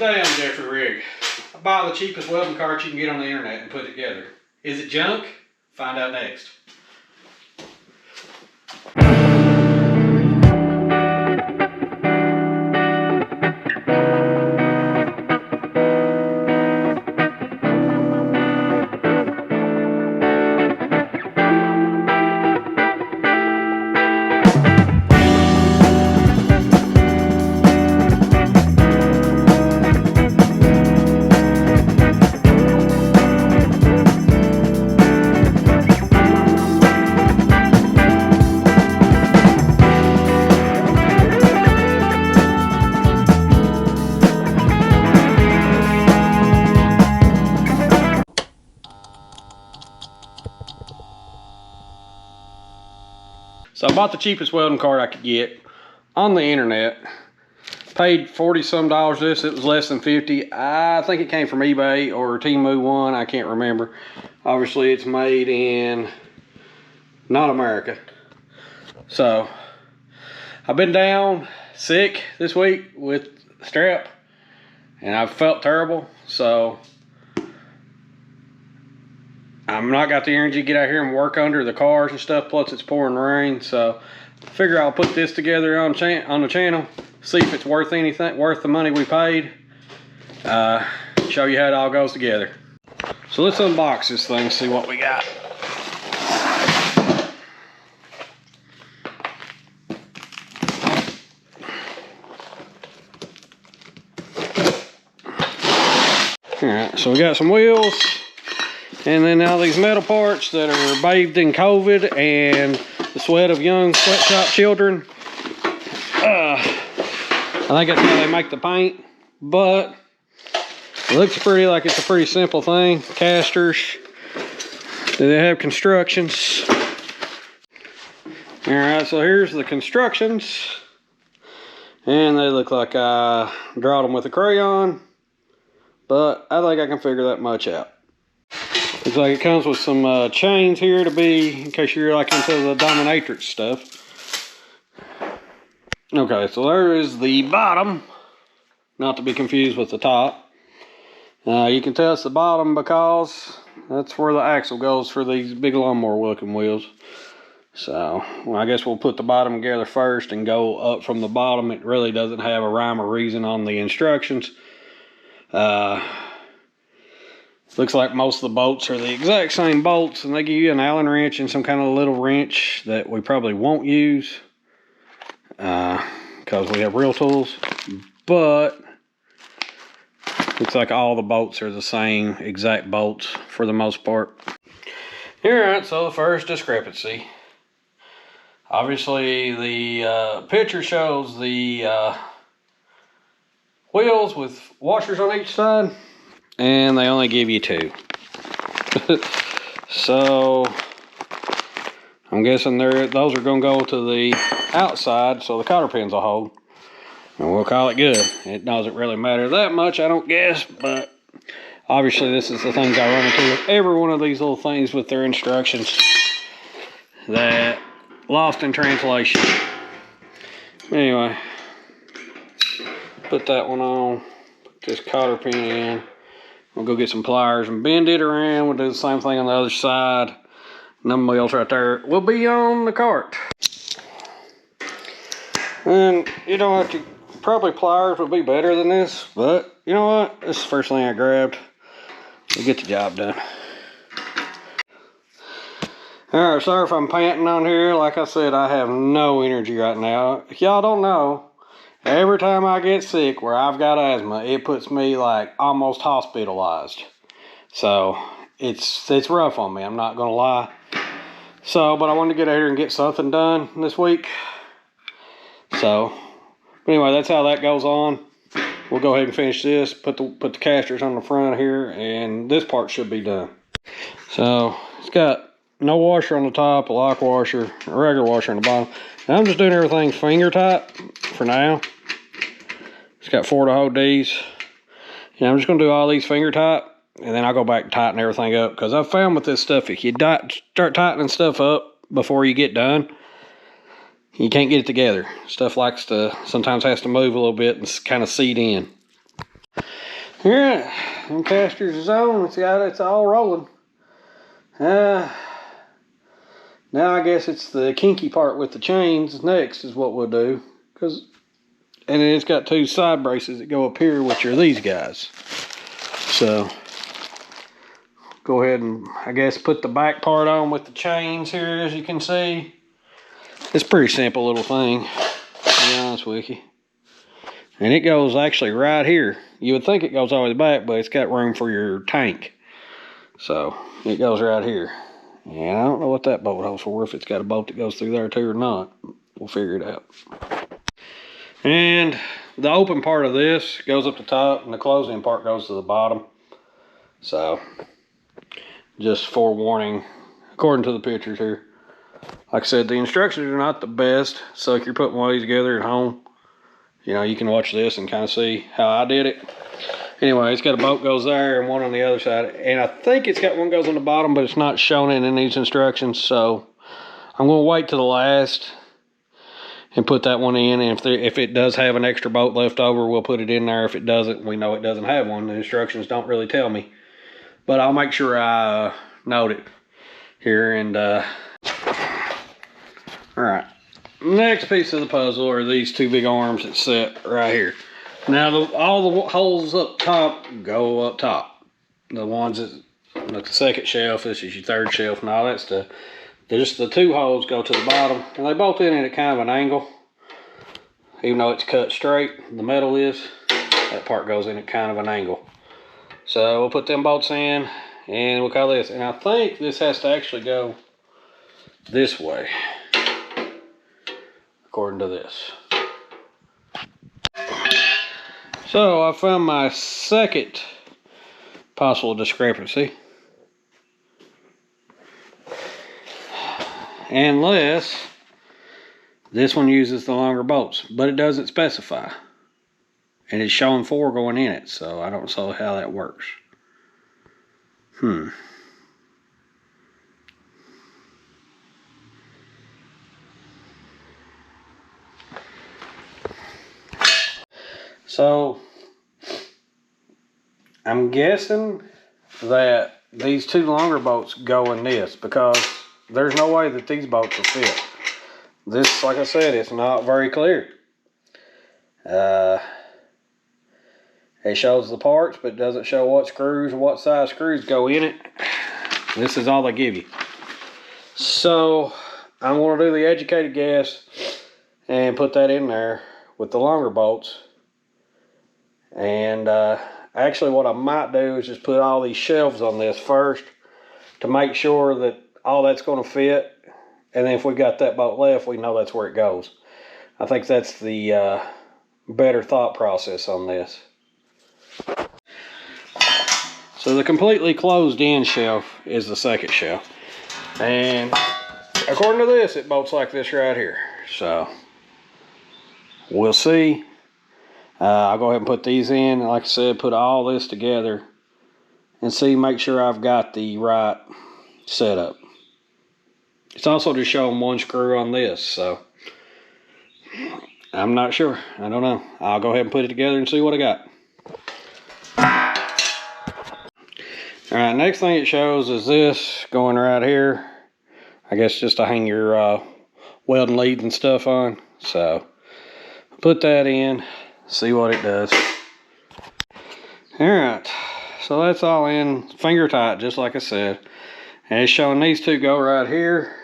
Today on Jeffrey Rig, I buy the cheapest welding cart you can get on the internet and put it together. Is it junk? Find out next. So I bought the cheapest welding cart I could get on the internet. Paid 40 some dollars for this. It was less than 50. I think it came from eBay or Temu One. I can't remember. Obviously it's made in not America. So I've been down sick this week with strep and I've felt terrible. So I'm not got the energy to get out here and work under the cars and stuff, plus it's pouring rain. So I figure I'll put this together on the channel, see if it's worth anything, worth the money we paid. Show you how it all goes together. So let's unbox this thing, see what we got. Alright, so we got some wheels. And then all these metal parts that are bathed in COVID and the sweat of young sweatshop children. I think that's how they make the paint, but it looks pretty like it's a pretty simple thing. Casters. Do they have constructions? Alright, so here's the constructions. And they look like I drawed them with a crayon, but I think I can figure that much out. Looks like it comes with some chains here to be, in case you're like into the dominatrix stuff. Okay, so there is the bottom, not to be confused with the top. You can tell it's the bottom because that's where the axle goes for these big lawnmower looking wheels. So, well, I guess we'll put the bottom together first and go up from the bottom. It really doesn't have a rhyme or reason on the instructions. Looks like most of the bolts are the exact same bolts, and they give you an Allen wrench and some kind of little wrench that we probably won't use because we have real tools. But looks like all the bolts are the same exact bolts for the most part. Alright, so the first discrepancy. Obviously the picture shows the wheels with washers on each side, and they only give you 2. So I'm guessing those are going to go to the outside so the cotter pins will hold, and we'll call it good. It doesn't really matter that much, I don't guess, but obviously this is the things I run into with every one of these little things with their instructions that lost in translation. Anyway, put that one on, put this cotter pin in. We'll go get some pliers and bend it around. We'll do the same thing on the other side. And them wheels right there will be on the cart. And you don't have to, probably pliers would be better than this, but you know what? This is the first thing I grabbed. We'll get the job done. Alright, sorry if I'm panting on here. Like I said, I have no energy right now. If y'all don't know, every time I get sick where I've got asthma, it puts me like almost hospitalized. So it's rough on me, I'm not gonna lie. So, but I wanted to get out here and get something done this week. So, anyway, that's how that goes on. We'll go ahead and finish this, put the casters on the front here, and this part should be done. So, it's got no washer on the top, a lock washer, a regular washer on the bottom. And I'm just doing everything finger tight for now. It's got 4 to hold these. And I'm just going to do all these finger tight, and then I'll go back and tighten everything up. Because I've found with this stuff, if you start tightening stuff up before you get done, you can't get it together. Stuff likes to, sometimes has to move a little bit and kind of seat in. Here, them casters is on. It's all rolling. Now I guess it's the kinky part with the chains next is what we'll do. And then it's got two side braces that go up here, which are these guys. So go ahead and I guess put the back part on with the chains here, as you can see. It's a pretty simple little thing, to be honest with you. And it goes actually right here. You would think it goes all the way back, but it's got room for your tank. So it goes right here. And I don't know what that bolt hole's for, if it's got a bolt that goes through there too or not. We'll figure it out. And the open part of this goes up the top, and the closing part goes to the bottom. So just forewarning, according to the pictures here. Like I said, the instructions are not the best, so if you're putting one of these together at home, you know, you can watch this and kind of see how I did it. Anyway, it's got a bolt goes there and one on the other side. And I think it's got one goes on the bottom, but it's not shown in these instructions. So I'm going to wait to the last and put that one in. And if it does have an extra bolt left over, we'll put it in there. If it doesn't, we know it doesn't have one. The instructions don't really tell me. But I'll make sure I note it here. And all right. Next piece of the puzzle are these two big arms that sit right here. Now all the holes up top go up top. The ones that, like the second shelf, this is your third shelf and all that stuff. Just the two holes go to the bottom, and they bolt in at kind of an angle. Even though it's cut straight, the metal is, that part goes in at kind of an angle. So we'll put them bolts in, and we'll call this. And I think this has to actually go this way, according to this. So I found my second possible discrepancy. Unless this one uses the longer bolts, but it doesn't specify. And it's showing 4 going in it, so I don't know how that works. So I'm guessing that these two longer bolts go in this, because there's no way that these bolts will fit. This, like I said, it's not very clear. It shows the parts, but it doesn't show what screws or what size screws go in it. This is all they give you. So I'm going to do the educated guess and put that in there with the longer bolts. And actually what I might do is just put all these shelves on this first to make sure that all that's going to fit. And then if we got that bolt left, we know that's where it goes. I think that's the better thought process on this. So the completely closed in shelf is the second shelf. And according to this, it bolts like this right here. So we'll see. I'll go ahead and put these in. Like I said, put all this together and see, make sure I've got the right setup. It's also just showing one screw on this, so I'm not sure. I don't know. I'll go ahead and put it together and see what I got. Alright, next thing it shows is this going right here. I guess just to hang your welding leads and stuff on. So put that in, see what it does. Alright, so that's all in finger tight, just like I said. And it's showing these two go right here.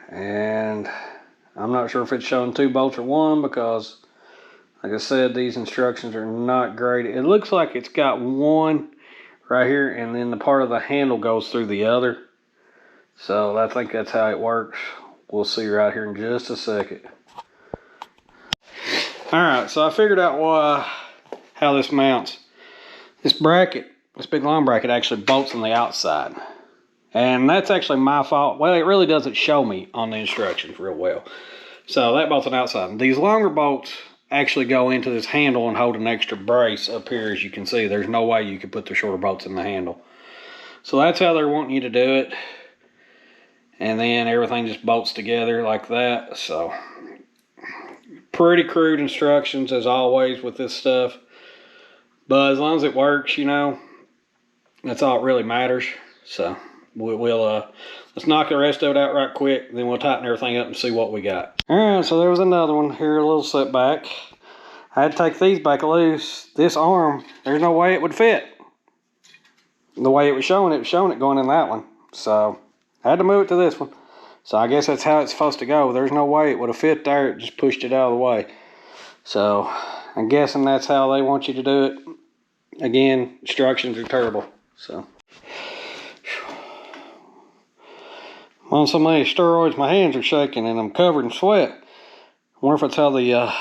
And I'm not sure if it's showing 2 bolts or 1, because like I said, these instructions are not great. It looks like it's got 1 right here, and then the part of the handle goes through the other. So I think that's how it works. We'll see right here in just a second. Alright, so I figured out how this mounts. This bracket, this big long bracket, actually bolts on the outside. And that's actually my fault. Well, it really doesn't show me on the instructions real well. So that bolts on the outside. These longer bolts actually go into this handle and hold an extra brace up here, as you can see. There's no way you could put the shorter bolts in the handle. So that's how they're wanting you to do it. And then everything just bolts together like that. So pretty crude instructions as always with this stuff. But as long as it works, you know, that's all that really matters. So we'll let's knock the rest of it out right quick, then we'll tighten everything up and see what we got. All right, so there was another one here, a little setback. I had to take these back loose. This arm, there's no way it would fit. The way it was showing it going in that one. So I had to move it to this one. So I guess that's how it's supposed to go. There's no way it would have fit there. It just pushed it out of the way. So I'm guessing that's how they want you to do it. Again, instructions are terrible. So I'm on so many steroids, my hands are shaking and I'm covered in sweat. I wonder if that's how the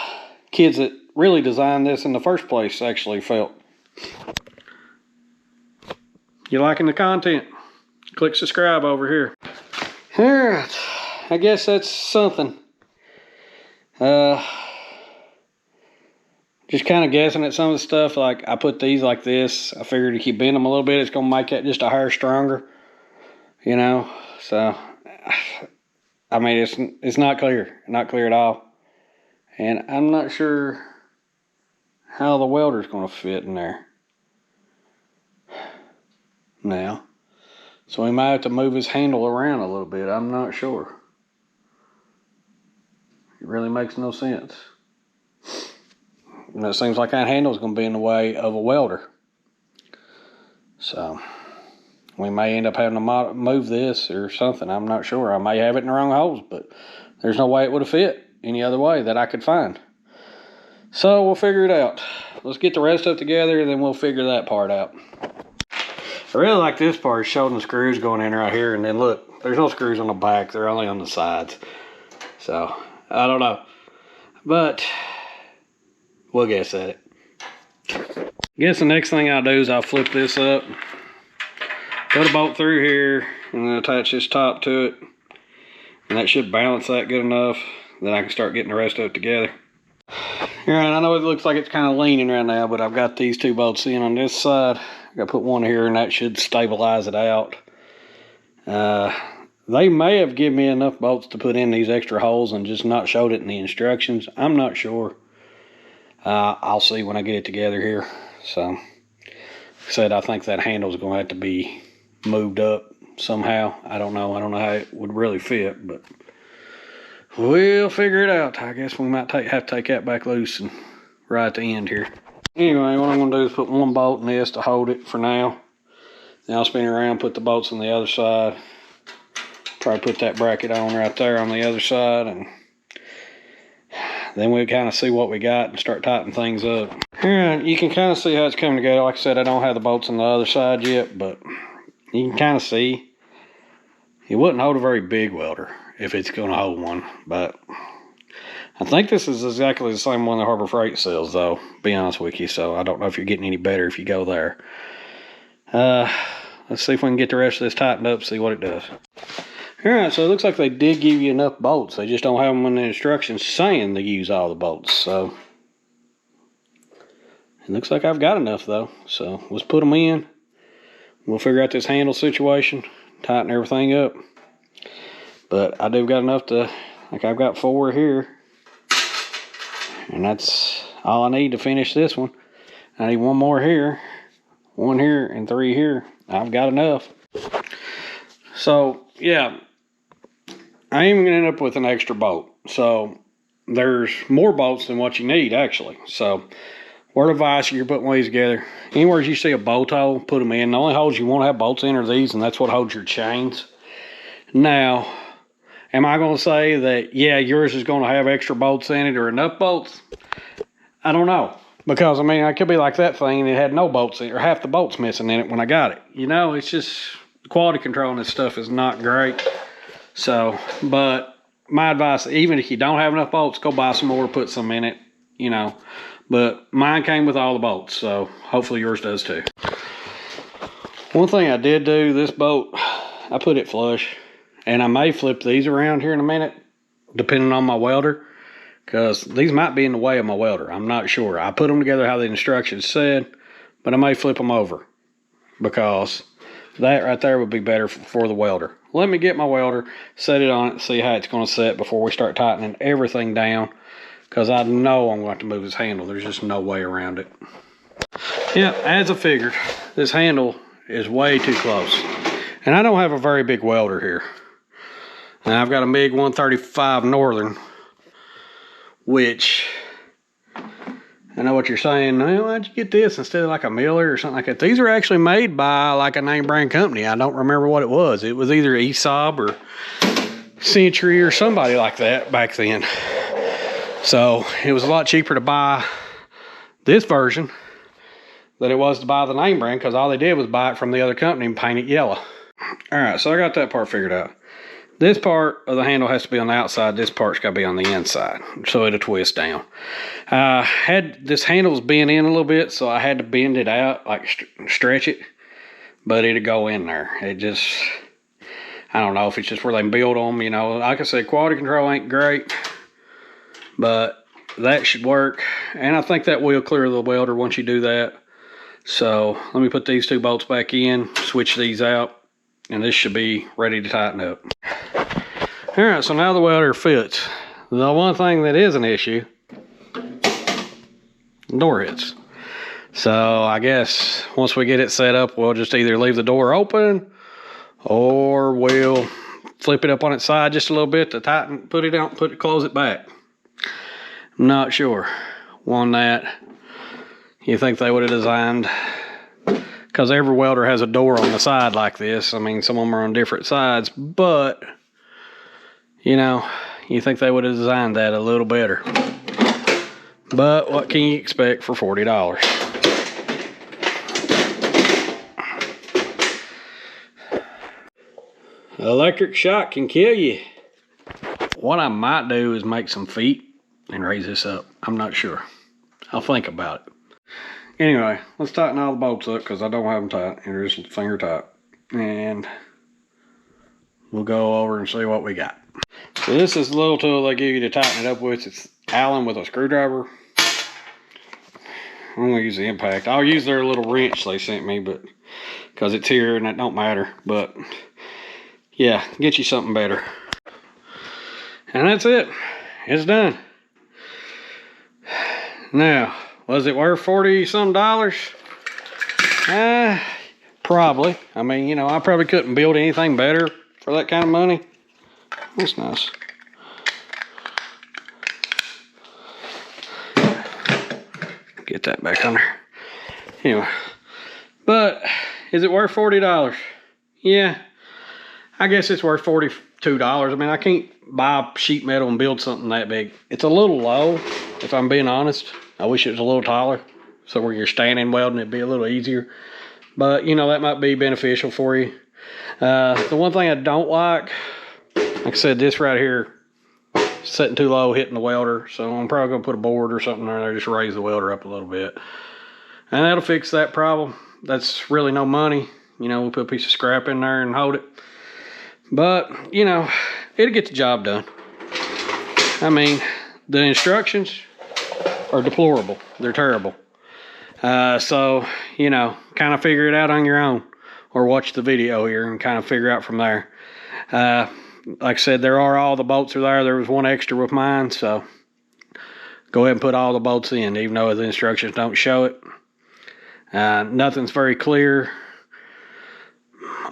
kids that really designed this in the first place actually felt. You liking the content? Click subscribe over here. Alright, I guess that's something. Just kind of guessing at some of the stuff. Like I put these like this. I figured if you bend them a little bit, it's going to make that just a hair stronger. You know, so I mean, it's not clear at all. And I'm not sure how the welder's going to fit in there now. So we might have to move his handle around a little bit. I'm not sure. It really makes no sense. And it seems like that handle is going to be in the way of a welder. So we may end up having to move this or something. I'm not sure. I may have it in the wrong holes, but there's no way it would have fit any other way that I could find. So we'll figure it out. Let's get the rest of it together and then we'll figure that part out. I really like this part, showing the screws going in right here. And then look, there's no screws on the back. They're only on the sides. So I don't know. But we'll guess at it. I guess the next thing I'll do is I'll flip this up. Put a bolt through here and then attach this top to it. And that should balance that good enough. Then I can start getting the rest of it together. Alright, I know it looks like it's kind of leaning right now, but I've got these two bolts in on this side. I gotta put one here and that should stabilize it out. They may have given me enough bolts to put in these extra holes and just not showed it in the instructions. I'm not sure. I'll see when I get it together here. So, like I said, I think that handle's going to have to be moved up somehow. I don't know how it would really fit, but we'll figure it out. I guess we might have to take that back loose and right at the end here. Anyway, what I'm going to do is put one bolt in this to hold it for now. Then I'll spin it around, put the bolts on the other side. Try to put that bracket on right there on the other side, and then we'll kind of see what we got and start tightening things up. Alright, you can kind of see how it's coming together. Like I said, I don't have the bolts on the other side yet, but you can kind of see. It wouldn't hold a very big welder if it's going to hold one, but I think this is exactly the same one that Harbor Freight sells, though, to be honest with you. So I don't know if you're getting any better if you go there. Let's see if we can get the rest of this tightened up, see what it does. Alright, so it looks like they did give you enough bolts. They just don't have them in the instructions saying to use all the bolts. So it looks like I've got enough, though. So let's put them in. We'll figure out this handle situation, tighten everything up. But I do got enough to, like I've got 4 here. And that's all I need to finish this one. I need 1 more here, 1 here, and 3 here. I've got enough. So, yeah, I am going to end up with an extra bolt. So, there's more bolts than what you need, actually. So, word of advice, you're putting these together. Anywhere you see a bolt hole, put them in. The only holes you want to have bolts in are these, and that's what holds your chains. Now, am I going to say that, yeah, yours is going to have extra bolts in it or enough bolts? I don't know. Because, I mean, I could be like that thing and it had no bolts in it or half the bolts missing in it when I got it. You know, it's just quality control on this stuff is not great. So, but my advice, even if you don't have enough bolts, go buy some more, put some in it, you know. But mine came with all the bolts, so hopefully yours does too. One thing I did do, this bolt, I put it flush. And I may flip these around here in a minute, depending on my welder. Because these might be in the way of my welder. I'm not sure. I put them together how the instructions said, but I may flip them over. Because that right there would be better for the welder. Let me get my welder, set it on it, see how it's going to set before we start tightening everything down. Because I know I'm going to have to move this handle. There's just no way around it. Yeah, as I figured, this handle is way too close. And I don't have a very big welder here. And I've got a MIG 135 Northern, which I know what you're saying. Well, why'd you get this instead of like a Miller or something like that? These are actually made by like a name brand company. I don't remember what it was. It was either ESOB or Century or somebody like that back then. So it was a lot cheaper to buy this version than it was to buy the name brand, because all they did was buy it from the other company and paint it yellow. All right, so I got that part figured out. This part of the handle has to be on the outside. This part's got to be on the inside, so it'll twist down. Had this handle's bent in a little bit, so I had to bend it out, like stretch it, but it'd go in there. It just, I don't know if it's just where they build them, you know. Like I said, quality control ain't great, but that should work. And I think that will clear the welder once you do that. So let me put these 2 bolts back in, switch these out, and this should be ready to tighten up. All right, so now the welder fits. The one thing that is an issue, door hits. So I guess once we get it set up, we'll just either leave the door open or we'll flip it up on its side just a little bit to tighten, put it out, close it back. I'm not sure on that. You think they would have designed, because every welder has a door on the side like this. I mean, some of them are on different sides, but you know, you think they would have designed that a little better. But what can you expect for $40? Electric shock can kill you. What I might do is make some feet and raise this up. I'm not sure. I'll think about it. Anyway, let's tighten all the bolts up, because I don't have them tight. They're just finger tight. And we'll go over and see what we got. So this is the little tool they give you to tighten it up with. It's Allen with a screwdriver. I'm gonna use the impact. I'll use their little wrench they sent me, but because it's here and it don't matter. But yeah, get you something better. And that's it. It's done. Now, was it worth $40-some? Probably. I mean, you know, I probably couldn't build anything better for that kind of money. That's nice. Get that back on there. Anyway, but is it worth $40? Yeah, I guess it's worth $42. I mean, I can't buy sheet metal and build something that big. It's a little low, if I'm being honest. I wish it was a little taller, so where you're standing welding, it'd be a little easier. But, you know, that might be beneficial for you. The one thing I don't like I said, this right here, setting too low, hitting the welder. So I'm probably going to put a board or something in there, just raise the welder up a little bit. And that'll fix that problem. That's really no money. You know, we'll put a piece of scrap in there and hold it. But, you know, it'll get the job done. I mean, the instructions are deplorable. They're terrible. So, you know, kind of figure it out on your own, or watch the video here and kind of figure out from there. Like I said, there are all the bolts are there. There was one extra with mine, so go ahead and put all the bolts in, even though the instructions don't show it. Nothing's very clear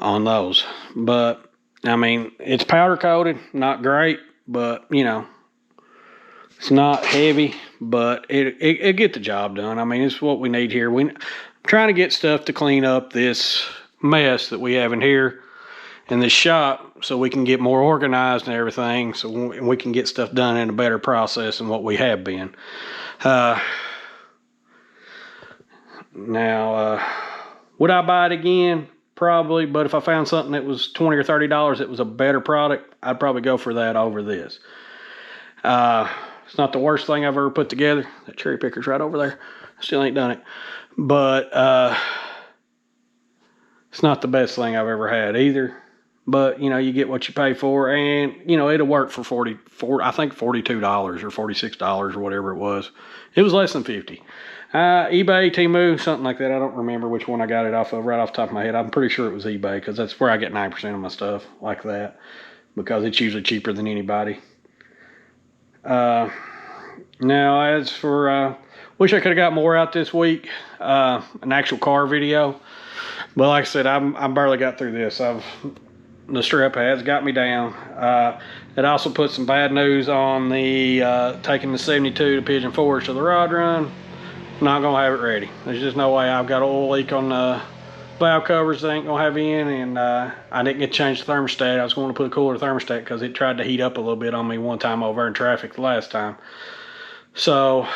on those, but I mean, it's powder coated, not great, but you know, it's not heavy, but it get the job done. I mean, it's what we need here. I'm trying to get stuff to clean up this mess that we have in here in this shop, so we can get more organized and everything, so we can get stuff done in a better process than what we have been. Now, would I buy it again? Probably, but if I found something that was $20 or $30 that was a better product, I'd probably go for that over this. It's not the worst thing I've ever put together. That cherry picker's right over there. Still ain't done it. But it's not the best thing I've ever had either. But, you know, you get what you pay for, and, you know, it'll work for I think $42 or $46 or whatever it was. It was less than 50. eBay, Temu, something like that. I don't remember which one I got it off of right off the top of my head. I'm pretty sure it was eBay, because that's where I get 9% of my stuff like that, because it's usually cheaper than anybody. Now, as for Wish I could have got more out this week, an actual car video. But like I said, I barely got through this. The strep has got me down. It also put some bad news on the taking the 72 to Pigeon Forge to the rod run. Not gonna have it ready. There's just no way. I've got an oil leak on the valve covers that ain't gonna have in, and I didn't get to change the thermostat. I was going to put a cooler thermostat because it tried to heat up a little bit on me one time over in traffic the last time. So,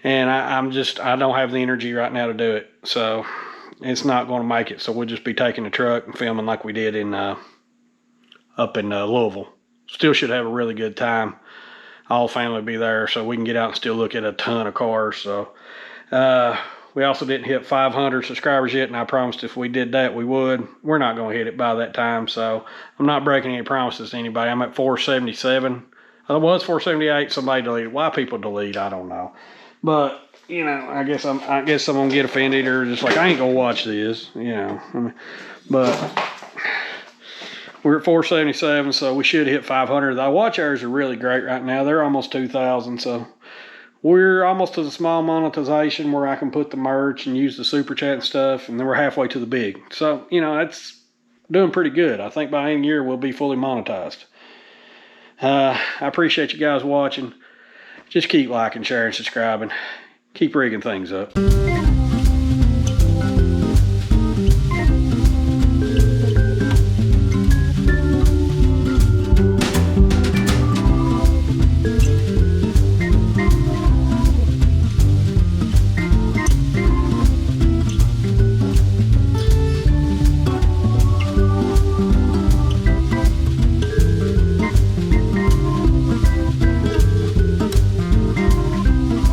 and I don't have the energy right now to do it. So it's not going to make it. So we'll just be taking the truck and filming like we did in up in Louisville. Still should have a really good time. All family will be there, so we can get out and still look at a ton of cars. So we also didn't hit 500 subscribers yet, and I promised if we did that we would. We're not going to hit it by that time, so I'm not breaking any promises to anybody. I'm at 477. I was 478. Somebody deleted. Why people delete, I don't know. But you know, I guess I'm gonna get offended or just like I ain't gonna watch this. You know, but we're at 477, so we should hit 500. The watch hours are really great right now. They're almost 2,000, so we're almost to the small monetization where I can put the merch and use the super chat and stuff, and then we're halfway to the big. So, you know, that's doing pretty good. I think by end of year we'll be fully monetized. I appreciate you guys watching. Just keep liking, sharing, subscribing. Keep rigging things up.